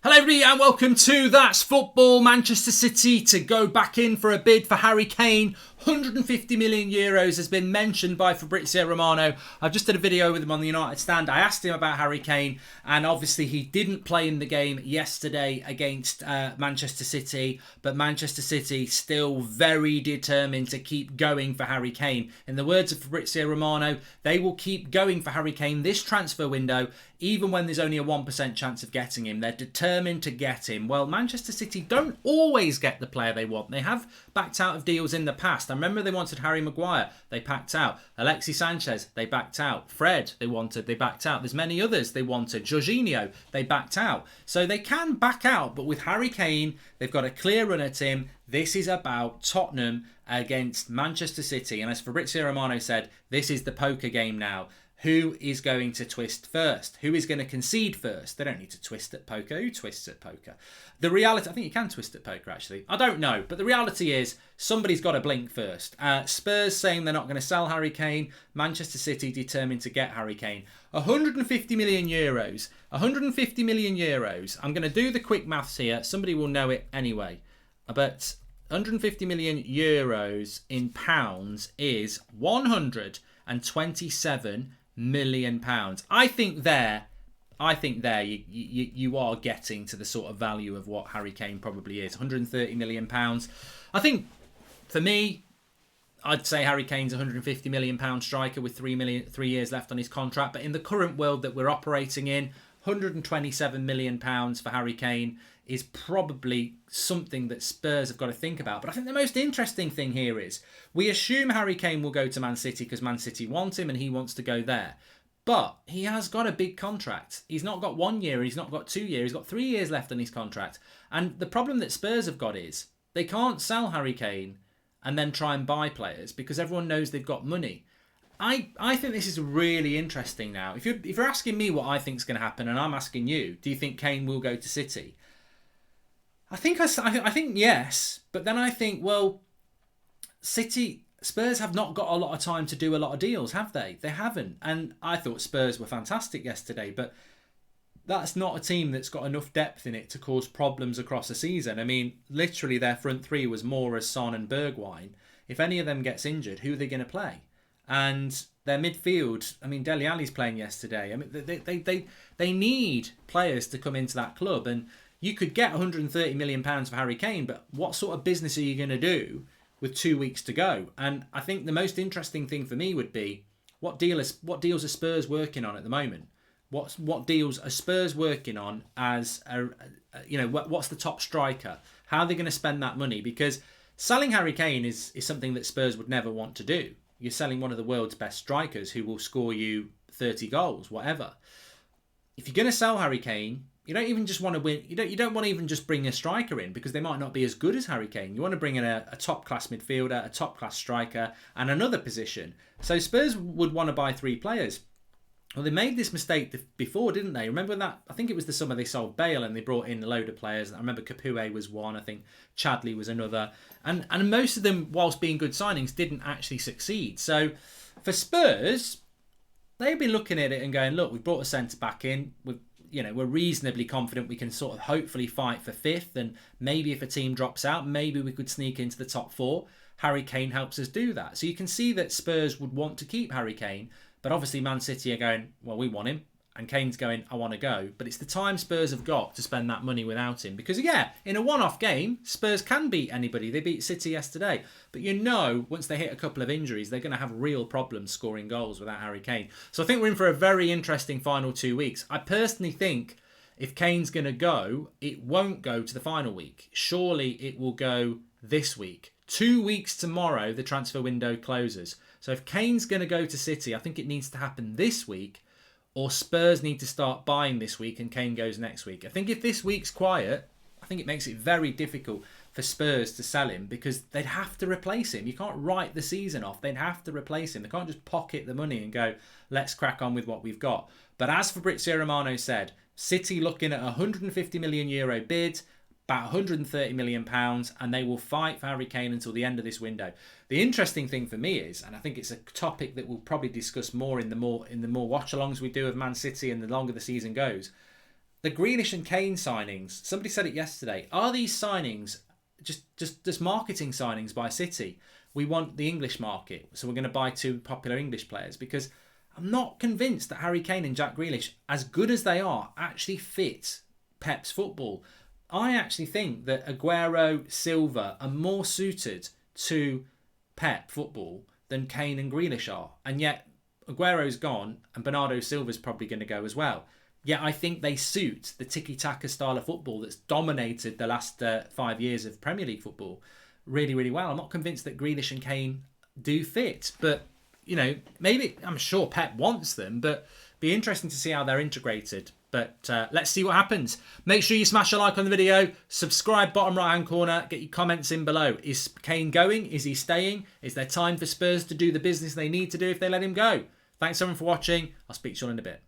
Hello everybody and welcome to That's Football. Manchester City to go back in for a bid for Harry Kane. 150 million euros has been mentioned by Fabrizio Romano. I've just did a video with him on the United stand. I asked him about Harry Kane and obviously he didn't play in the game yesterday against Manchester City, but Manchester City still very determined to keep going for Harry Kane. In the words of Fabrizio Romano, they will keep going for Harry Kane this transfer window even when there's only a 1% chance of getting him. They're determined to get him. Well, Manchester City don't always get the player they want. They have backed out of deals in the past. I remember they wanted Harry Maguire. They backed out. Alexis Sanchez, they backed out. Fred, they backed out. There's many others they wanted. Jorginho, they backed out. So they can back out, but with Harry Kane, they've got a clear run at him. This is about Tottenham against Manchester City. And as Fabrizio Romano said, this is the poker game now. Who is going to twist first? Who is going to concede first? They don't need to twist at poker. Who twists at poker? The reality, I think you can twist at poker actually. I don't know. But the reality is somebody's got to blink first. Spurs saying they're not going to sell Harry Kane. Manchester City determined to get Harry Kane. 150 million euros. 150 million euros. I'm going to do the quick maths here. Somebody will know it anyway. But 150 million euros in pounds is 127 million pounds. I think there you are getting to the sort of value of what Harry Kane probably is. 130 million pounds. I think for me, I'd say Harry Kane's a 150 million pound striker with 3 years left on his contract. But in the current world that we're operating in, 127 million pounds for Harry Kane is probably something that Spurs have got to think about. But I think the most interesting thing here is we assume Harry Kane will go to Man City because Man City want him and he wants to go there. But he has got a big contract. He's not got 1 year, he's not got 2 years, he's got 3 years left on his contract. And the problem that Spurs have got is they can't sell Harry Kane and then try and buy players because everyone knows they've got money. I think this is really interesting now. If you're asking me what I think is going to happen and I'm asking you, do you think Kane will go to City? I think yes, but then I think, well, Spurs have not got a lot of time to do a lot of deals, have they? They haven't. And I thought Spurs were fantastic yesterday, but that's not a team that's got enough depth in it to cause problems across a season. I mean, literally their front three was Moura, Son and Bergwijn. If any of them gets injured, who are they going to play? And their midfield, I mean, Dele Alli's playing yesterday. I mean, they need players to come into that club. And you could get 130 million pounds for Harry Kane, but what sort of business are you going to do with 2 weeks to go? And I think the most interesting thing for me would be what deals are Spurs working on at the moment? What deals are Spurs working on as what's the top striker? How are they going to spend that money? Because selling Harry Kane is something that Spurs would never want to do. You're selling one of the world's best strikers who will score you 30 goals, whatever. If you're going to sell Harry Kane, you don't even just want to win. You don't want to even just bring a striker in because they might not be as good as Harry Kane. You want to bring in a top-class midfielder, a top-class striker, and another position. So Spurs would want to buy 3 players. Well, they made this mistake before, didn't they? Remember that? I think it was the summer they sold Bale and they brought in a load of players. I remember Capoue was one. I think Chadley was another. And most of them, whilst being good signings, didn't actually succeed. So for Spurs, they've been looking at it and going, look, we've brought a centre-back in. We're reasonably confident we can sort of hopefully fight for 5th. And maybe if a team drops out, maybe we could sneak into the top 4. Harry Kane helps us do that. So you can see that Spurs would want to keep Harry Kane. But obviously Man City are going, well, we want him. And Kane's going, I want to go. But it's the time Spurs have got to spend that money without him. Because, yeah, in a one-off game, Spurs can beat anybody. They beat City yesterday. But once they hit a couple of injuries, they're going to have real problems scoring goals without Harry Kane. So I think we're in for a very interesting final 2 weeks. I personally think if Kane's going to go, it won't go to the final week. Surely it will go this week. 2 weeks tomorrow, the transfer window closes. So if Kane's going to go to City, I think it needs to happen this week, or Spurs need to start buying this week and Kane goes next week. I think if this week's quiet, I think it makes it very difficult for Spurs to sell him because they'd have to replace him. You can't write the season off. They'd have to replace him. They can't just pocket the money and go, let's crack on with what we've got. But as Fabrizio Romano said, City looking at a 150 million euro bid, about 130 million pounds, and they will fight for Harry Kane until the end of this window. The interesting thing for me is, and I think it's a topic that we'll probably discuss more in the more watch-alongs we do of Man City and the longer the season goes, the Grealish and Kane signings, somebody said it yesterday, are these signings just marketing signings by City? We want the English market, so we're going to buy 2 popular English players, because I'm not convinced that Harry Kane and Jack Grealish, as good as they are, actually fit Pep's football. I actually think that Aguero, Silva are more suited to Pep football than Kane and Grealish are. And yet Aguero's gone and Bernardo Silva's probably going to go as well. Yet I think they suit the tiki-taka style of football that's dominated the last 5 years of Premier League football really, really well. I'm not convinced that Grealish and Kane do fit, but maybe, I'm sure Pep wants them, but be interesting to see how they're integrated. But let's see what happens. Make sure you smash a like on the video, subscribe bottom right hand corner, get your comments in below. Is Kane going? Is he staying? Is there time for Spurs to do the business they need to do if they let him go? Thanks everyone for watching. I'll speak to you all in a bit.